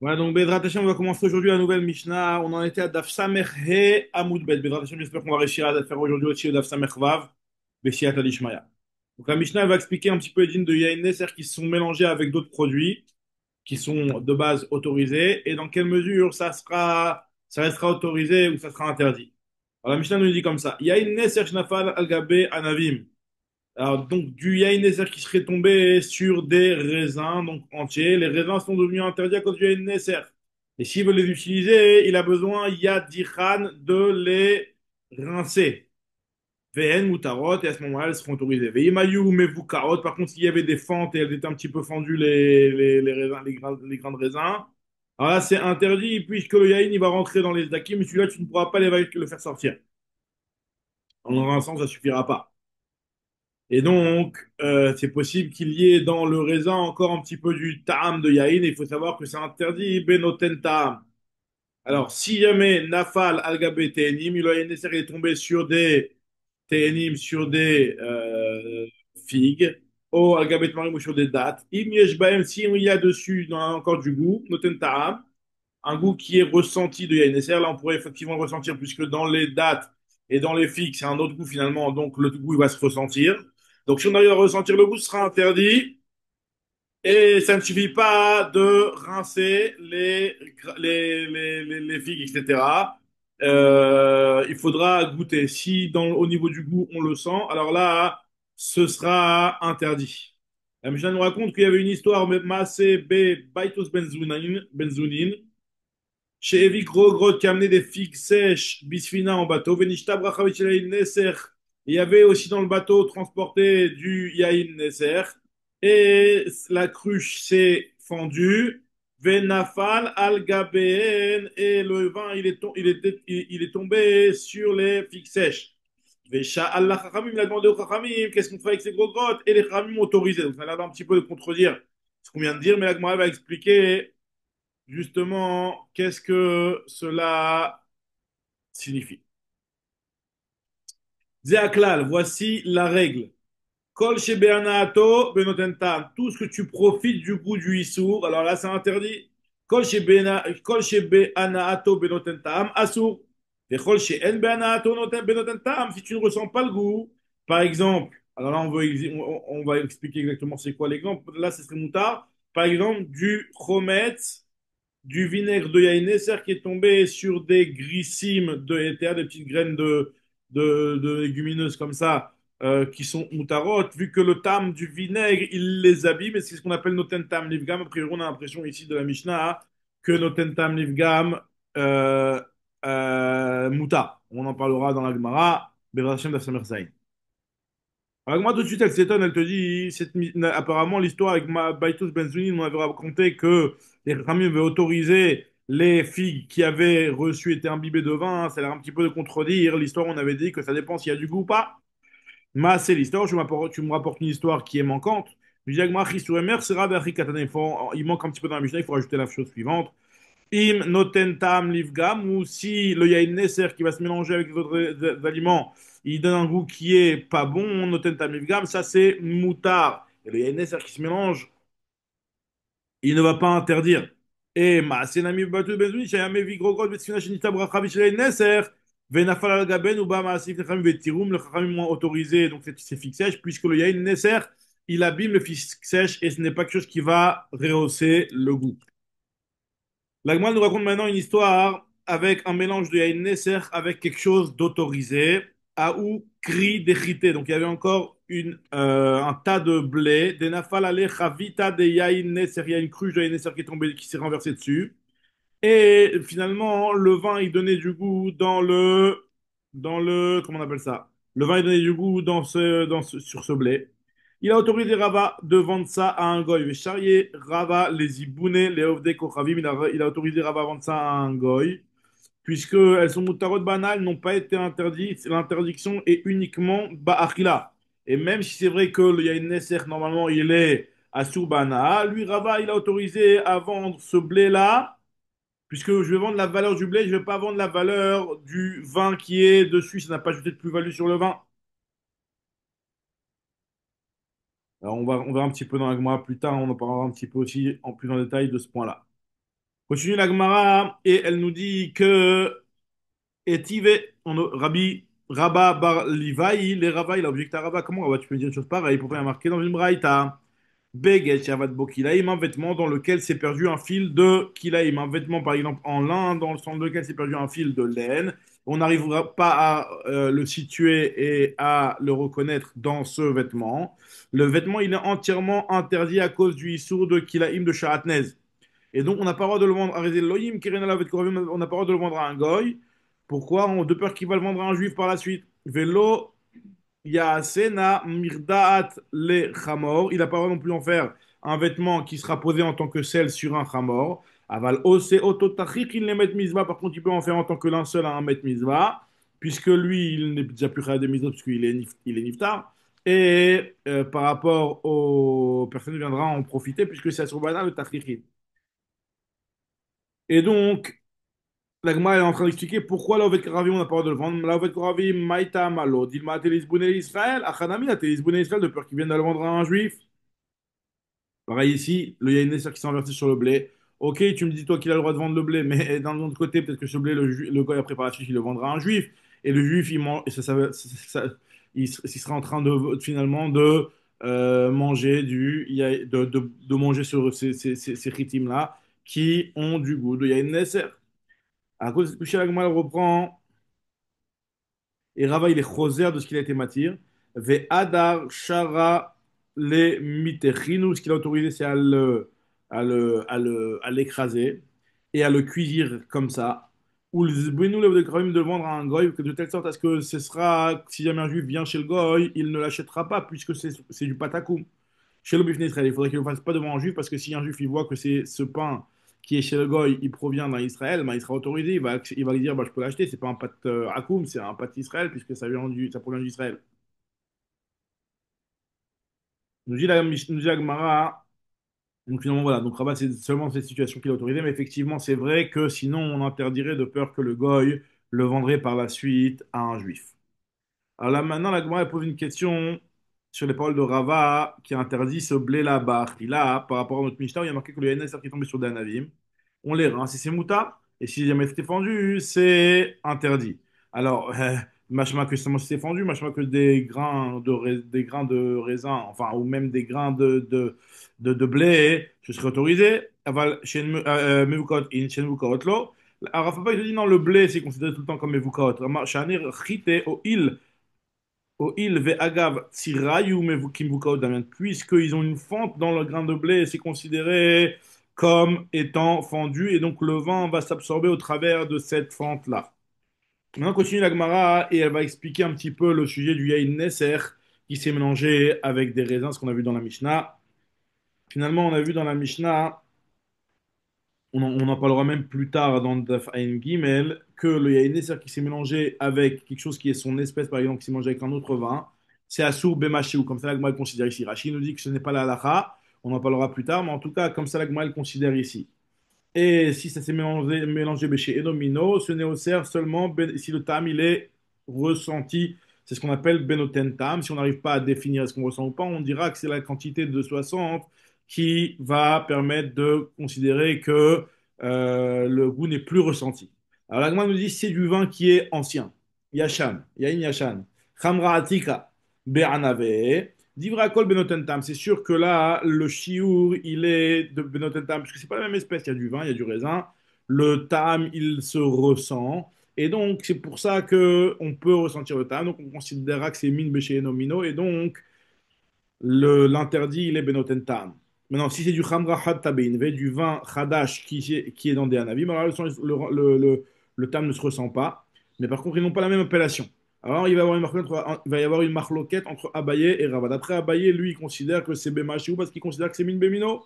Ouais, donc Bezrat Hashem, on va commencer aujourd'hui la nouvelle Mishnah. On en était à Daf Samech He Amud Bet. Bezrat Hashem, j'espère qu'on va réussir à faire aujourd'hui aussi le Daf Samech Vav, Bessiat Adishmaya. Donc la Mishnah elle va expliquer un petit peu les dînes de Yain Nesser qui se sont mélangés avec d'autres produits qui sont de base autorisés et dans quelle mesure ça restera autorisé ou ça sera interdit. Alors la Mishnah nous dit comme ça. Yain Nesser Shnafal Al-Gabe Anavim. Alors, donc, du yaïn Nesser qui serait tombé sur des raisins, donc entiers. Les raisins sont devenus interdits à cause du yaïn Nesser. Et s'il veut les utiliser, il a besoin, Yadichan, de les rincer. VN Moutarot, et à ce moment-là, elles seront autorisées. Veimayu Mevukarot, par contre, s'il y avait des fentes et elles étaient un petit peu fendues, les raisins, les grains de raisin, alors là, c'est interdit, puisque le yaïn, il va rentrer dans les dakim, mais celui-là, tu ne pourras pas le faire sortir. En rinçant, ça suffira pas. Et donc, c'est possible qu'il y ait dans le raisin encore un petit peu du ta'am de yaïn. Et il faut savoir que c'est interdit, benoten ta'am. Alors, si jamais nafal al-gabe te'enim, il est tombé sur des te'enim, sur des figues, ou al-gabe tmarim ou sur des dattes. Im yesh bahem, si il y a dessus encore du goût, noten ta'am, un goût qui est ressenti de yaïn. Là, on pourrait effectivement le ressentir, puisque dans les dattes et dans les figues, c'est un autre goût finalement, donc le goût il va se ressentir. Donc si on arrive à ressentir le goût, ce sera interdit. Et ça ne suffit pas de rincer les figues, etc. Il faudra goûter. Si au niveau du goût, on le sent, alors là, ce sera interdit. La Mishnah nous raconte qu'il y avait une histoire, Maaseh be Baitos Benzounin, chez Evi Grogrod qui amenait des figues sèches, bisfina en bateau. Venishta Brachavich Neser. Il y avait aussi dans le bateau transporté du Yahin Neser. Et la cruche s'est fendue. Venafal al Gabeen. Et le vin, il est tombé sur les figues sèches. Vesha Allah Chachamim, il a demandé aux Chachamim, qu'est-ce qu'on fait avec ces gros grottes? Et les Chachamim ont autorisé. Donc ça a l'air un petit peu de contredire ce qu'on vient de dire, mais la Gemara va expliquer justement, qu'est-ce que cela signifie? Zéaklal, voici la règle. Kol shebe'anaato benotentam. Tout ce que tu profites du goût du issour, alors là c'est interdit. Kol shebe'anaato benotentam, assour. Et kol she'en be'anaato benotentam, si tu ne ressens pas le goût, par exemple, alors là on va expliquer exactement c'est quoi l'exemple. Là ce serait moutard. Par exemple, du chometz du vinaigre de Yaïn Nesser qui est tombé sur des grissymes de éther, des petites graines de légumineuses comme ça, qui sont moutarotes, vu que le tam du vinaigre, il les abîme, et c'est ce qu'on appelle noten tam livgam. A priori, on a l'impression ici de la Mishnah hein, que noten tam livgam mouta. On en parlera dans la Gemara, Bezrat Hashem d'Af Samer Zayin. Alors moi, tout de suite, elle s'étonne, elle te dit, apparemment, l'histoire avec Baitus Benzouni nous avait raconté que les Khamim avaient autorisé les figues qui avaient reçu, étaient imbibées de vin. Ça a l'air un petit peu de contredire. L'histoire, on avait dit que ça dépend s'il y a du goût ou pas. Mais c'est l'histoire, tu me rapportes une histoire qui est manquante. Je dis, Agma, Christou et Mère, c'est Rav Achik Katan. Il manque un petit peu dans la Mishnah, il faut rajouter la chose suivante. Im noten tam livgam, ou si le yain nesser qui va se mélanger avec les autres aliments, il donne un goût qui est pas bon, noten tam livgam, ça c'est moutard. Et le yain nesser qui se mélange, il ne va pas interdire. Et ma senami batu benzouni, shayame vigrogod betsina shenita bracha bishel yain nesser, venafal al gaben ou ba maasif nechamim vetirum, le chachamim ont autorisé, donc c'est fixage, puisque le yain nesser, il abîme le fixage et ce n'est pas quelque chose qui va rehausser le goût. La Gemara nous raconte maintenant une histoire avec un mélange de Yain Nesser avec quelque chose d'autorisé, à ou cri d'échité. Donc il y avait encore un tas de blé, des nafal ale chavita de Yain Nesser. Il y a une cruche de Yain Nesser qui est tombée, qui s'est renversée dessus. Et finalement, le vin, il donnait du goût comment on appelle ça? Le vin, il donnait du goût sur ce blé. Il a autorisé Rava de vendre ça à un goy. Mais charrier Rava, les ibouné, les ovdek kochavim, il a autorisé Rava à vendre ça à un goy, puisque elles sont moutarot banales, n'ont pas été interdites. L'interdiction est uniquement ba'achila. Et même si c'est vrai que le yain nesser, normalement, il est à Surbana, lui, Rava, il a autorisé à vendre ce blé-là puisque je vais vendre la valeur du blé, je ne vais pas vendre la valeur du vin qui est dessus. Ça n'a pas ajouté de plus-value sur le vin. Alors on verra un petit peu dans la Gemara plus tard, on en parlera un petit peu aussi en plus en détail de ce point-là. Continue la Gemara et elle nous dit que Etive, Rabbi Rabba Bar Livaï, les Rava, il a objecté à Rabba. Comment Rabba, tu peux me dire une chose pareille? Pourquoi il y a marqué dans une braïta? Begel Shavad Bo Kilaïm, un vêtement dans lequel s'est perdu un fil de Kilaïm. Un vêtement, par exemple, en lin, dans le sens lequel s'est perdu un fil de laine. On n'arrivera pas à le situer et à le reconnaître dans ce vêtement. Le vêtement, il est entièrement interdit à cause du issour de Kilaïm de Sharatnez. Et donc, on n'a pas le droit de le vendre à Rezel Loïm, Kirin Alavet Koravim, on n'a pas le droit de le vendre à un goy. Pourquoi? De peur qu'il va le vendre à un juif par la suite. Velo Yaasena Mirdaat le Chamor. Il n'a pas le droit non plus d'en faire un vêtement qui sera posé en tant que sel sur un Chamor. Aval Ose Ototachik, il les met Mizva. Par contre, il peut en faire en tant que linceul à un met Mizva, puisque lui, il n'est déjà plus Khayad de Mizva, parce qu'il est, il est Niftar. Et par rapport aux personnes qui viendront en profiter, puisque c'est Asubana le Tachrikin. Et donc, la Gemara est en train d'expliquer pourquoi la Ovet Karavim, on n'a pas le droit de le vendre. La Ovet Karavim, Maïta Malo, Dilma Telisbouné Israël, Achanami, la Telisbouné Israël, de peur qu'ils viennent de le vendre à un juif. Pareil ici, le Yahinesser qui s'est inversé sur le blé. Ok, tu me dis toi qu'il a le droit de vendre le blé, mais d'un autre côté, peut-être que ce blé, le gars après par la suite, il le vendra à un juif. Et le juif, il, mange, et il sera en train de finalement de manger de manger ces chitim-là qui ont du goût de Yahinesser. À cause de ce que la Gemara reprend, et Rava il est choser de ce qu'il a été matir. Ve Adar Shara le Mitechinu, ce qu'il a autorisé c'est à l'écraser et à le cuisir comme ça. Ou le Zbenou le Kravim de le vendre à un goy, de telle sorte à ce que ce sera, si jamais un juif vient chez le goy, il ne l'achètera pas puisque c'est du patakoum. Chez le Bifne Israël, il faudrait qu'il ne le fasse pas devant un juif parce que si un juif il voit que c'est ce pain qui est chez le goy, il provient d'Israël, ben, il sera autorisé, il va lui dire bah, je peux l'acheter, c'est pas un pâte Hakoum, c'est un pâte Israël puisque ça provient d'Israël. Nous dit la Gemara, donc finalement voilà, donc Rabat c'est seulement cette situation qu'il a autorisé, mais effectivement c'est vrai que sinon on interdirait de peur que le goy le vendrait par la suite à un juif. Alors là, maintenant, la Gemara elle pose une question sur les paroles de Rava qui interdit ce blé là-bas. Là, par rapport à notre Mishnah, il y a marqué que le NSR qui est tombé sur des Anavim, on les rince si c'est mouta. Et si jamais c'est fendu, c'est interdit. Alors, machma que si c'est fendu, machma que des grains de raisin, enfin, ou même des grains de blé, ce serait autorisé. Aval, mevukot in, shen mevukot lo. Alors, Rafa, il te dit non, le blé, c'est considéré tout le temps comme mevukot. Shanir chite au il. Au il ve agav tsirayu mevukim vukao damian. Puisqu'ils ont une fente dans le grain de blé, c'est considéré comme étant fendu et donc le vin va s'absorber au travers de cette fente-là. Maintenant, on continue la Gemara et elle va expliquer un petit peu le sujet du yain nesser qui s'est mélangé avec des raisins, ce qu'on a vu dans la Mishnah. Finalement, on a vu dans la Mishnah on en parlera même plus tard dans Daf Ayin Gimel, que le yaïn Nesser qui s'est mélangé avec quelque chose qui est son espèce, par exemple, qui s'est mélangé avec un autre vin, c'est Assour Bemachiou, comme ça la Gemara le considère ici. Rachid nous dit que ce n'est pas la halakha, on en parlera plus tard, mais en tout cas, comme ça la Gemara le considère ici. Et si ça s'est mélangé chez Edomino, ce n'est au cerf seulement si le tam il est ressenti. C'est ce qu'on appelle Benoten tam. Si on n'arrive pas à définir ce qu'on ressent ou pas, on dira que c'est la quantité de 60 qui va permettre de considérer que le goût n'est plus ressenti. Alors la Gemara nous dit c'est du vin qui est ancien. Yashan, Yain Yashan. Khamra Atika, Be'anave. Divra kol benotentam, c'est sûr que là, le chiour, il est de benotentam, parce que c'est pas la même espèce, il y a du vin, il y a du raisin. Le tam, il se ressent. Et donc, c'est pour ça que on peut ressentir le tam. Donc, on considérera que c'est min béché nomino. Et donc, l'interdit, il est benotentam. Maintenant, si c'est du khamra had tabin, du vin hadash qui est dans des anavim, alors le tam ne se ressent pas. Mais par contre, ils n'ont pas la même appellation. Alors, il va y avoir une marloquette entre Abaye et Rava. D'après Abaye, lui, il considère que c'est Bemachiou parce qu'il considère que c'est Min Bemino,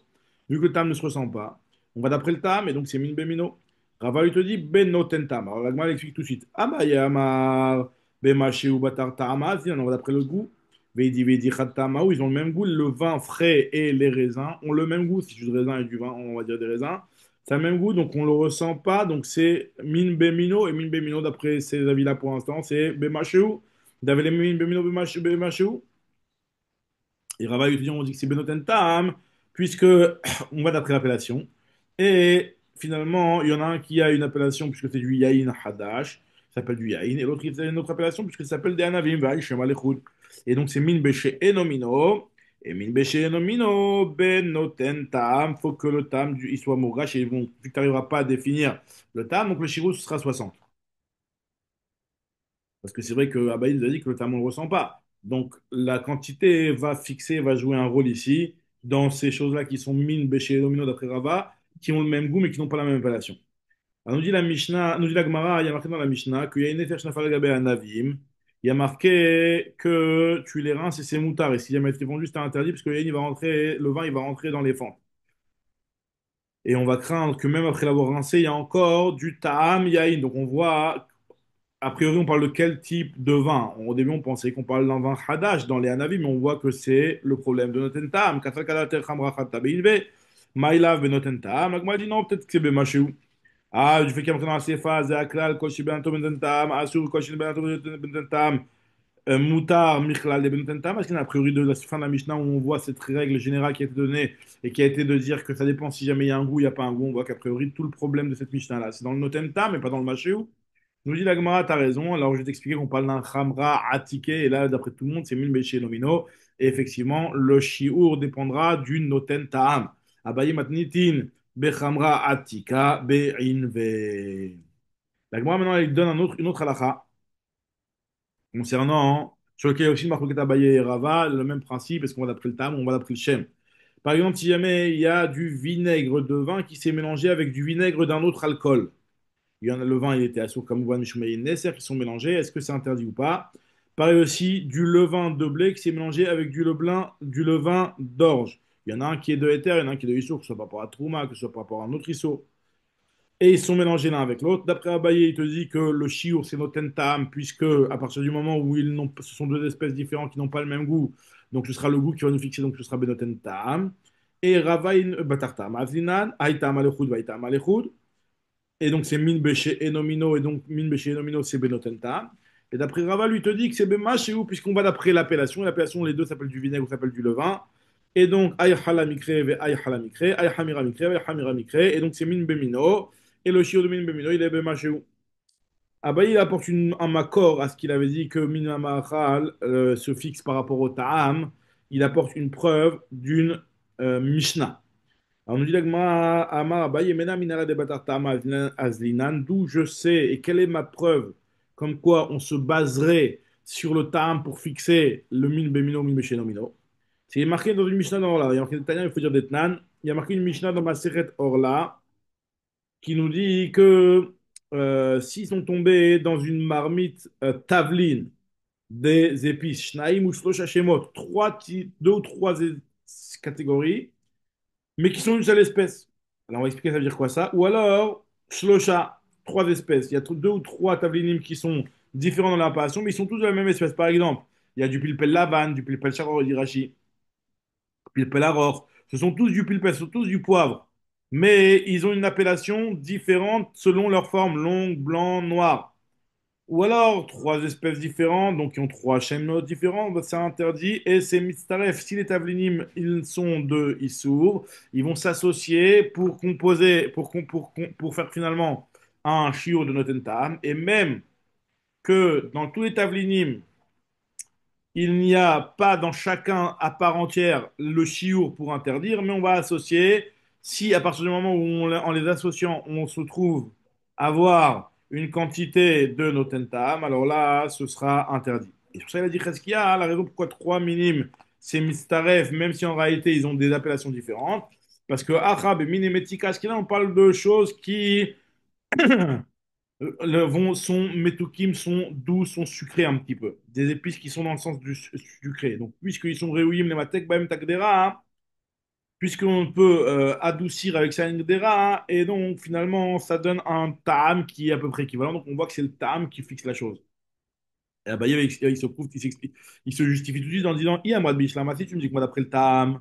vu que le tam ne se ressent pas. On va d'après le tam, et donc c'est Min Bemino. Rava lui te dit Benotentam. Alors, la Gemara explique tout de suite. Abaye Amar Bemachiou Batar Ta'amaz. On va d'après le goût. Veidi Khatamaou, ils ont le même goût. Le vin frais et les raisins ont le même goût. Si tu du raisin et du vin, on va dire des raisins. Ça a le même goût, donc on le ressent pas. Donc c'est min bemino. Et min bemino, d'après ces avis-là pour l'instant, c'est bemacheu. D'après les min bemino bemacheu. Et Rava étudiant, on dit que c'est benotentam, puisque on va d'après l'appellation. Et finalement, il y en a un qui a une appellation puisque c'est du Yain Hadash, ça s'appelle du Yain, et l'autre il a une autre appellation puisque ça s'appelle des Anavim, Vaïshem Alechut. Et donc c'est Min Beshe Enomino, et Min Beshe Enomino, Ben Noten Tam, faut que le Tam il soit Mourash, et bon, vu que tu n'arriveras pas à définir le Tam, donc le Shiro ce sera 60. Parce que c'est vrai que Abaye nous a dit que le Tam on ne le ressent pas. Donc la quantité va fixer, va jouer un rôle ici, dans ces choses-là qui sont Min Beshe Enomino d'après Rava, qui ont le même goût mais qui n'ont pas la même appellation. Alors, nous dit la Mishnah, nous dit la Gemara, il y a marqué dans la Mishnah qu'il y a une Nefesh Nafal Gabe Anavim. Il y a marqué que tu les rinces et c'est moutard. Et si jamais c'est vendu, c'est interdit parce que le yain, il va rentrer, le vin il va rentrer dans les fentes. Et on va craindre que même après l'avoir rincé, il y a encore du Ta'am Yain. Donc on voit, a priori, on parle de quel type de vin? Au début, on pensait qu'on parle d'un vin Hadash dans les Anavim, mais on voit que c'est le problème de Noten Ta'am. Katal Kadater Chamra Chat Tabeinve, Maïlav Benoten Ta'am. Donc, moi, dit non, peut-être que c'est Bemacheou. Ah, du fait qu'il y a marqué dans la CFA, Zaklal, Koshi Bento Bententam, Asur, Koshi Bento Bententam, Moutar, Michlal de Bententam, parce qu'il y a a priori de la fin de la Mishnah où on voit cette règle générale qui a été donnée et qui a été de dire que ça dépend si jamais il y a un goût, il n'y a pas un goût. On voit qu'a priori tout le problème de cette Mishnah-là, c'est dans le Notentam mais pas dans le Machéou. Nous dit la Gemara, t'as raison. Alors je vais t'expliquer qu'on parle d'un Khamra Atike, et là, d'après tout le monde, c'est Min Beché Nomino. Et effectivement, le Shiur dépendra du Noten Ta'am. Abaye Matnitin. Bechamra atika be'inve. La Gemara maintenant elle donne une autre halakha concernant, sur lequel aussi Marcoquet Abaye et Rava, le même principe, est-ce qu'on va d'après le tam ou on va d'après le shem. Par exemple, si jamais il y a du vinaigre de vin qui s'est mélangé avec du vinaigre d'un autre alcool, il y en a le vin, il était assour comme Mouvan Mishmaïn Nesser qui sont mélangés, est-ce que c'est interdit ou pas? Pareil aussi, du levain de blé qui s'est mélangé avec du levain d'orge. Il y en a un qui est de Éther, il y en a un qui est de Issour, que ce soit par rapport à Trouma, que ce soit par rapport à un autre Issou. Et ils sont mélangés l'un avec l'autre. D'après Abaye, il te dit que le chiour, c'est notre tam, puisque à partir du moment où ce sont deux espèces différentes qui n'ont pas le même goût, donc ce sera le goût qui va nous fixer, donc ce sera benoten tam. Et Ravaïn batartam, azinan, aitam alechud, vaitam alechud. Et donc c'est min beche enomino, et donc min beche enomino, c'est benoten tam. Et d'après Rava, lui te dit que c'est bema chez vous, puisqu'on va d'après l'appellation. Et l'appellation, les deux s'appellent du vinaigre ou s'appellent du levain. Et donc, aïe halamikre, ve aïe halamikre, aïe hamiramikre, ve hamiramikre. Et donc, c'est min bemino. Et le shiur de min bemino, il est bema chez vous. Abaye, il apporte un makor à ce qu'il avait dit que min amachal se fixe par rapport au ta'am. Il apporte une preuve d'une mishnah. Alors, nous dit l'agma, Amar Abaye, Mena minara de batar ta'am azlinan, d'où je sais et quelle est ma preuve comme quoi on se baserait sur le ta'am pour fixer le min bemino, min beshenomino. C'est marqué dans une Mishnah dans Orla. Il y a marqué Tanya, il faut dire d'Etnan. Il y a marqué une Mishnah dans Maseret Orla qui nous dit que s'ils sont tombés dans une marmite tavline des épices, Shnaim ou Shlosha Shemot, deux ou trois catégories, mais qui sont une seule espèce. Alors on va expliquer ça veut dire quoi ça. Ou alors, Shlosha, trois espèces. Il y a deux ou trois tavlinim qui sont différents dans l'appellation, mais ils sont tous de la même espèce. Par exemple, il y a du pilpel lavan, du pilpel charor et d'irachi. Pilpel Aror. Ce sont tous du pilpel, ce sont tous du poivre. Mais ils ont une appellation différente selon leur forme, longue, blanc, noir. Ou alors, trois espèces différentes, donc qui ont trois schémas différents, bah, c'est interdit. Et c'est mitzaref. Si les tavlinim, ils sont de Issour, ils vont s'associer pour composer, pour faire finalement un shiur de Notentam. Et même que dans tous les tavlinim, il n'y a pas dans chacun à part entière le chiour pour interdire, mais on va associer, si à partir du moment où en les associant, on se trouve avoir une quantité de notentam, alors là, ce sera interdit. Et sur ça, il a dit Cheskia, la raison pourquoi trois minimes, c'est mistaref, même si en réalité, ils ont des appellations différentes, parce que achab et minemetika, là, on parle de choses qui sont metukim, sont doux, sont sucrés un petit peu. Des épices qui sont dans le sens du sucré. Donc, puisqu'ils sont réouïm, les matek, baem takdera, hein, puisqu'on peut adoucir avec ça une gdera, hein, et donc finalement, ça donne un ta'am qui est à peu près équivalent. Donc, on voit que c'est le ta'am qui fixe la chose. Et là, bah, il se prouve, il se justifie tout de suite en disant, I amrad bishlam, si tu me dis que moi, d'après le ta'am,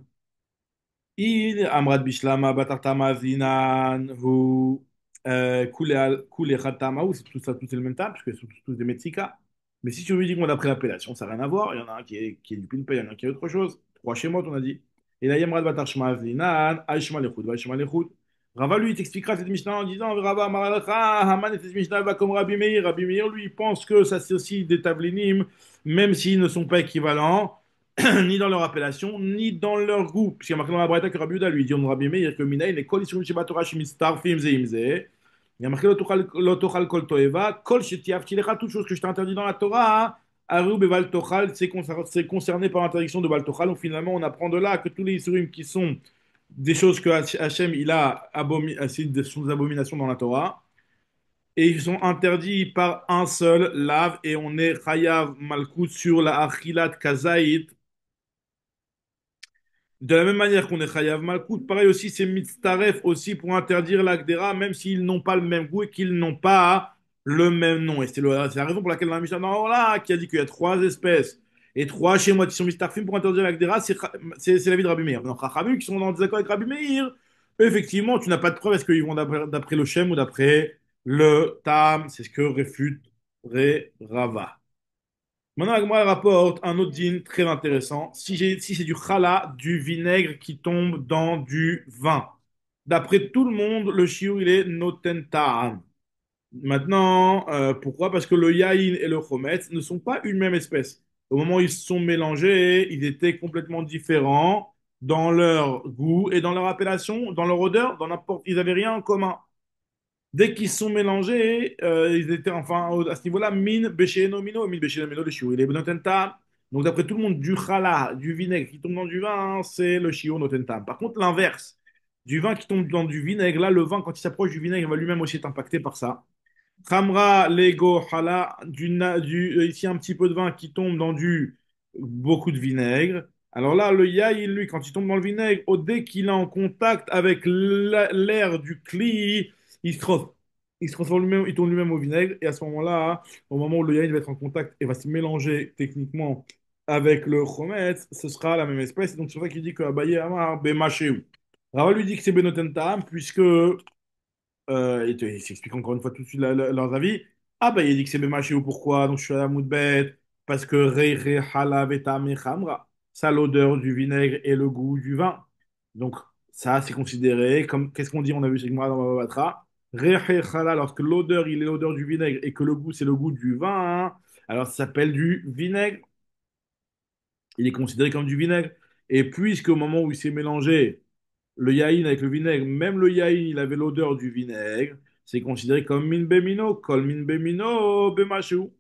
il Amrad Bishlama Batartama Zinan Hu Kule Khatama, c'est tout ça, tout c'est le même temps, parce que c'est tous des Metzika. Mais si tu me dis qu'on a pris l'appellation, ça n'a rien à voir. Il y en a un qui est du Pilpay, il y en a un qui est autre chose. Trois chez moi, on a dit. Et là, Yamrad Batar Shma Zinan, Aishma Lechut, Vaishma Lechut. Rava, lui, il t'expliquera cette Mishnah en disant Rava, Maralacha, Haman et cette Mishnah va comme Rabbi Meir. Rabbi Meir, lui, il pense que ça, c'est aussi des tablinim, même s'ils ne sont pas équivalents, ni dans leur appellation, ni dans leur goût. Puisqu'il y a marqué dans la Braïta que Rabbi Yehuda lui dit on Rabbi Meir que Minaï, les kol isrum sheba Torah shemistar fim ze im ze. Il y a marqué lo tochal kol toeva, kol shetiav tilecha, toute chose que je t'ai interdit dans la Torah, aru beval tochal, c'est concerné par l'interdiction de Val tochal. Donc finalement, on apprend de là que tous les isurim qui sont des choses que Hachem il a c'est des sont des abominations dans la Torah et ils sont interdits par un seul lave et on est chayav malkout sur la achilat kazaït de la même manière qu'on est chayav malkout. Pareil aussi c'est mitzaref aussi pour interdire l'agdera même s'ils n'ont pas le même goût et qu'ils n'ont pas le même nom et c'est la raison pour laquelle dans la Mishnah non, là, qui a dit qu'il y a trois espèces et trois chez moi qui sont mistarfim pour interdire l'agdera, c'est l'avis de Rabbi Meir. Donc Chachamim qui sont en désaccord avec Rabbi Meir, effectivement, tu n'as pas de preuve. Est-ce qu'ils vont d'après le Shem ou d'après le Tam? C'est ce que réfute Rava. Maintenant, moi, elle rapporte un autre din très intéressant. Si c'est du challah, du vinaigre qui tombe dans du vin. D'après tout le monde, le shiur, il est noten ta'am. Maintenant, pourquoi? Parce que le yaïn et le chometz ne sont pas une même espèce. Au moment où ils se sont mélangés, ils étaient complètement différents dans leur goût et dans leur appellation, dans leur odeur, dans n'importe, ils n'avaient rien en commun. Dès qu'ils se sont mélangés, ils étaient enfin à ce niveau-là, min besheno mino, le shiur, il est notentam. Donc d'après tout le monde, du challah, du vinaigre qui tombe dans du vin, c'est le shiur notentam. Par contre, l'inverse, du vin qui tombe dans du vinaigre, là, le vin, quand il s'approche du vinaigre, il va lui-même aussi être impacté par ça. Khamra, Lego, Hala, ici un petit peu de vin qui tombe dans beaucoup de vinaigre. Alors là, le yaï, lui, quand il tombe dans le vinaigre, dès qu'il est en contact avec l'air du cli, il se transforme, il se transforme lui-même, il tourne lui-même au vinaigre. Et à ce moment-là, au moment où le yaï va être en contact et va se mélanger techniquement avec le chometz, ce sera la même espèce. Et donc c'est pour ça qu'il dit que Abaye Amar, Bemacheou. Rava lui dit que c'est Benotentam, puisque il s'explique encore une fois tout de suite leurs avis. Ah, bah, il dit que c'est Bémaché ou pourquoi, donc je suis à la moudbet, parce que Rei Rei Halaveta Mechamra, ça l'odeur du vinaigre et le goût du vin. Donc, ça, c'est considéré comme, qu'est-ce qu'on dit, on a vu c'est que moi dans Baba Batra, Rei Rei Hala, lorsque l'odeur, il est l'odeur du vinaigre et que le goût, c'est le goût du vin, hein, alors ça s'appelle du vinaigre. Il est considéré comme du vinaigre. Et puisqu'au moment où il s'est mélangé, le yaïn avec le vinaigre, même le yaïn, il avait l'odeur du vinaigre. C'est considéré comme min bemino, kol min bemino bemachou.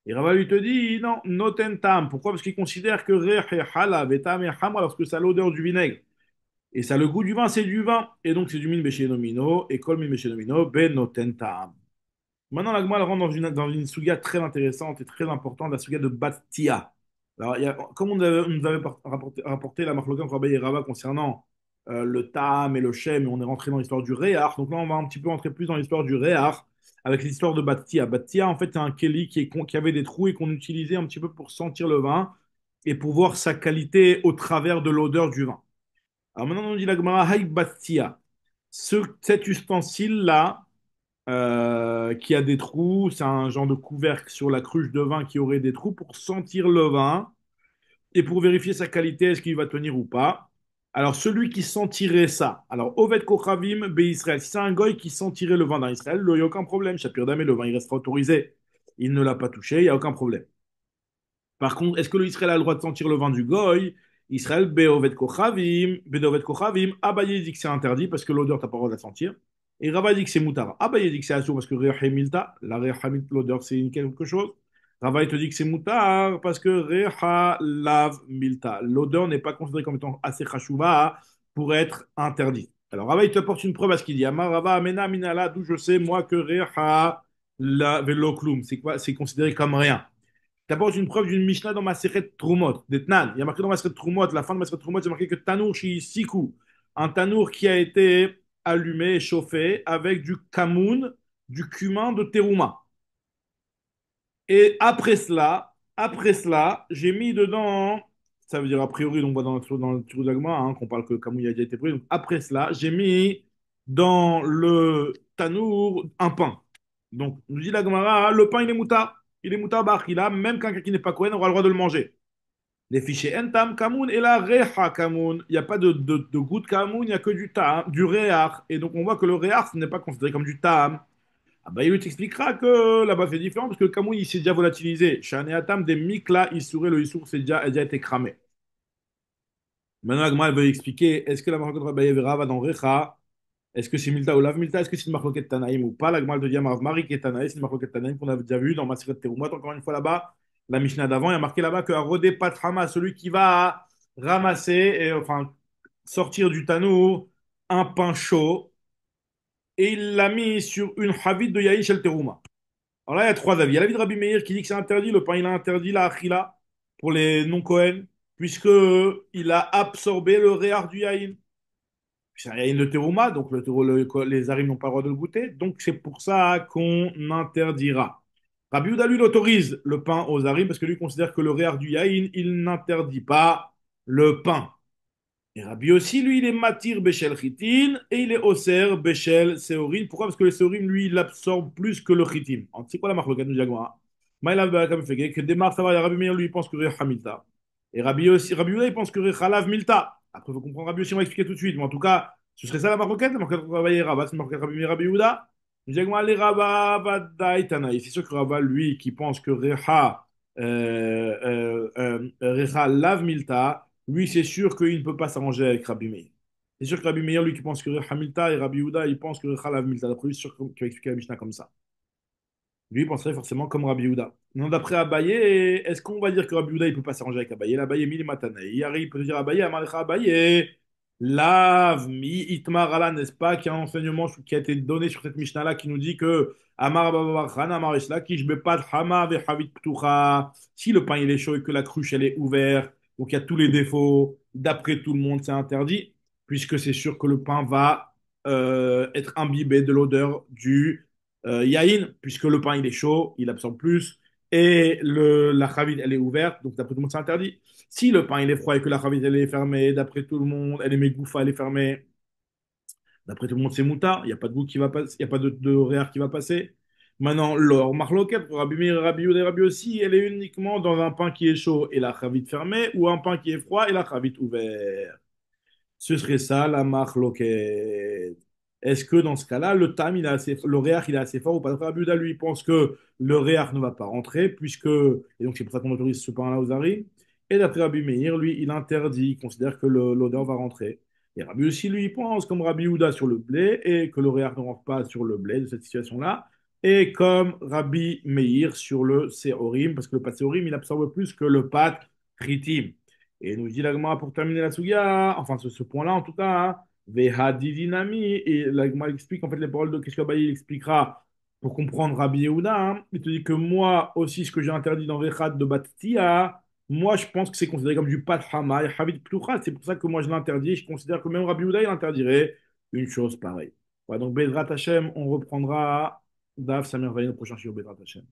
Et Rava lui te dit, non, noten tam. Pourquoi? Parce qu'il considère que reh et halav et tam et hamra, lorsque ça a l'odeur du vinaigre. Et ça a le goût du vin, c'est du vin. Et donc c'est du min beshenomino, et kol min beshenomino ben noten tam. Maintenant, la Gemara elle rentre dans une suga très intéressante et très importante, la suga de Battia. Alors, comme on nous avait rapporté la marloquin entre Abaye et Rava concernant le Tam et le Shem, et on est rentré dans l'histoire du Réar. Donc là, on va un petit peu rentrer plus dans l'histoire du Réar avec l'histoire de Battia. Battia, en fait, c'est un Kelly qui avait des trous et qu'on utilisait un petit peu pour sentir le vin et pour voir sa qualité au travers de l'odeur du vin. Alors maintenant, on dit la Gemara, Haïk Battia. Cet ustensile-là, qui a des trous. C'est un genre de couvercle sur la cruche de vin qui aurait des trous pour sentir le vin et pour vérifier sa qualité, est-ce qu'il va tenir ou pas. Alors, celui qui sentirait ça, alors, Oved Kochavim Be Israël, si c'est un goy qui sentirait le vin dans Israël, il n'y a aucun problème. Shapir Damé, le vin, il restera autorisé. Il ne l'a pas touché, il n'y a aucun problème. Par contre, est-ce que l'Israël a le droit de sentir le vin du goy? Israël, Beovet Kochavim, Bedovet Kochavim, Abaye dit que c'est interdit parce que l'odeur, t'as pas le droit de la sentir. Et Rava dit que c'est Moutar. Abaye dit que c'est assourd parce que Reha Milta, la Reha Milta, l'odeur, c'est quelque chose. Rava il te dit que c'est Moutar parce que Reha Lav Milta, l'odeur n'est pas considérée comme étant assez chashouva pour être interdite. Alors Rava il te porte une preuve à ce qu'il dit. Amar Rava Amena Minala, d'où je sais moi que Reha la Velokloum, c'est quoi? C'est considéré comme rien. D'abord, une preuve d'une Mishnah dans Maseret Trumot, d'Etnan. Il y a marqué dans Maseret Trumot, la fin de Maseret Trumot, c'est marqué que Tanour Shi Siku, un tanour qui a été allumé et chauffé avec du kamoun, du cumin de terouma. Et après cela, j'ai mis dedans, ça veut dire a priori, donc on voit dans le Tirou d'Agma, qu'on parle que le kamoun a déjà été pris. Donc après cela, j'ai mis dans le tanour un pain. Donc, nous dit la Gemara, le pain, il est moutar. Il est moutar bar, il a, même quelqu'un qui n'est pas Cohen aura le droit de le manger. Les fichiers entam kamoun et la reha kamoun. Il n'y a pas de goût de kamoun, il n'y a que du tam, du réar. Et donc on voit que le réar, ce n'est pas considéré comme du tam. Ah bah, il t'expliquera que là-bas c'est différent parce que le kamoun il s'est déjà volatilisé. Shane atam des mikla, issouré, le issour c'est déjà, a déjà été cramé. Maintenant, Agma elle veut expliquer est-ce que la marque de Rabbi Yevira va dans recha? Est-ce que c'est Milta ou Lav Milta? Est-ce que c'est une marloquette Tanaïm ou pas? La Gemara te dit Marav Marik et Tanaïm, c'est une marloquette Tanaïm qu'on avait déjà vu dans Maseret Terumot. Encore une fois là-bas, la Mishnah d'avant, il y a marqué là-bas que Rodé Patrama, celui qui va ramasser, et, enfin, sortir du tanour un pain chaud, et il l'a mis sur une Havit de Yaïch El Teruma. Alors là, il y a trois avis. Il y a l'avis de Rabbi Meir qui dit que c'est interdit, le pain il a interdit la Achila pour les non-Kohen, puisque il a absorbé le réar du Yaïn. C'est un yaïn de terouma, donc les arim n'ont pas le droit de le goûter. Donc c'est pour ça qu'on interdira. Rabbi Yehuda, lui, il autorise le pain aux arim parce que lui considère que le réar du yaïn, il n'interdit pas le pain. Et Rabbi aussi, lui, il est matir beshel chitin et il est oser beshel seorin. Pourquoi? Parce que le seorin, lui, il absorbe plus que le chitin. C'est quoi la marque de Jaguar? Maïla comme fait que démarre, ça va, Rabbi Meir, lui, il pense que Recha Milta. Et Rabbi aussi, Rabbi Yehuda, il pense que Recha Lav Milta. Après, il faut comprendre Rabbi aussi, on va expliquer tout de suite. Mais en tout cas, ce serait ça la marque la marque de Rabbi Rabat, c'est la marque de Rabbi Meir, Rabbi Yehuda. Jaguar, les Rabba, Vadaï, Tanaï. C'est sûr que Rabba, lui, qui pense que Recha Lav Milta. Lui, c'est sûr qu'il ne peut pas s'arranger avec Rabbi Meir. C'est sûr que Rabbi Meir, lui, qui pense que Hamilta et Rabbi Yehuda, il pense que Chalav Milta. D'après lui, c'est sûr qu'il va expliquer la Mishnah comme ça. Lui, il penserait forcément comme Rabbi Yehuda. Non, d'après Abaye, est-ce qu'on va dire que Rabbi Yehuda, il ne peut pas s'arranger avec Abaye? L'Abaye, mili matane. Il arrive, il peut dire Abaye, Amalecha Abaye. Lav mi itmar ala, n'est-ce pas, qu'il y a un enseignement qui a été donné sur cette Mishnah-là qui nous dit que Amar Babavan, Amar Islakish, Bepat Hama Vehavit Ptucha. Si le pain il est chaud et que la cruche elle est ouverte, donc il y a tous les défauts, d'après tout le monde, c'est interdit, puisque c'est sûr que le pain va être imbibé de l'odeur du yaïn, puisque le pain il est chaud, il absorbe plus, et la chavite elle est ouverte, donc d'après tout le monde c'est interdit. Si le pain il est froid et que la chavite elle est fermée, d'après tout le monde, elle est mégoufa, elle est fermée, d'après tout le monde c'est mouta, il n'y a pas de goût qui va passer, il n'y a pas de réar qui va passer. Maintenant, l'or marloquet pour Rabbi Meir, Rabbi Yehuda et Rabbi aussi, elle est uniquement dans un pain qui est chaud et la chavite fermée, ou un pain qui est froid et la chavite ouverte. Ce serait ça la marloquette. Est-ce que dans ce cas-là, le tam, le réach, il est assez fort ou pas? Donc, Rabbi Yehuda, lui, il pense que le réach ne va pas rentrer, et donc c'est pour ça qu'on autorise ce pain-là aux aris. Et d'après Rabbi Meir, lui, il interdit, il considère que l'odeur va rentrer. Et Rabbi aussi, lui, il pense comme Rabbi Yehuda sur le blé, et que le réach ne rentre pas sur le blé de cette situation-là, et comme Rabbi Meir sur le séorim, parce que le pâte séorim, il absorbe plus que le pâte tritim. Et nous dit l'agma pour terminer la sugia, enfin ce point-là en tout cas, hein, Veha Didinami, et l'agma explique en fait les paroles de qu'est-ce que Abaye il expliquera pour comprendre Rabbi Yehuda. Hein. Il te dit que moi aussi, ce que j'ai interdit dans Vechad de Battia, moi je pense que c'est considéré comme du Pat Hama et Havit Ptucha. C'est pour ça que moi je l'interdis. Je considère que même Rabbi Yehuda il interdirait une chose pareille. Voilà, donc Bezrat Hashem, on reprendra Daf Samir Vaï, le prochain sur Bezrat Hashem.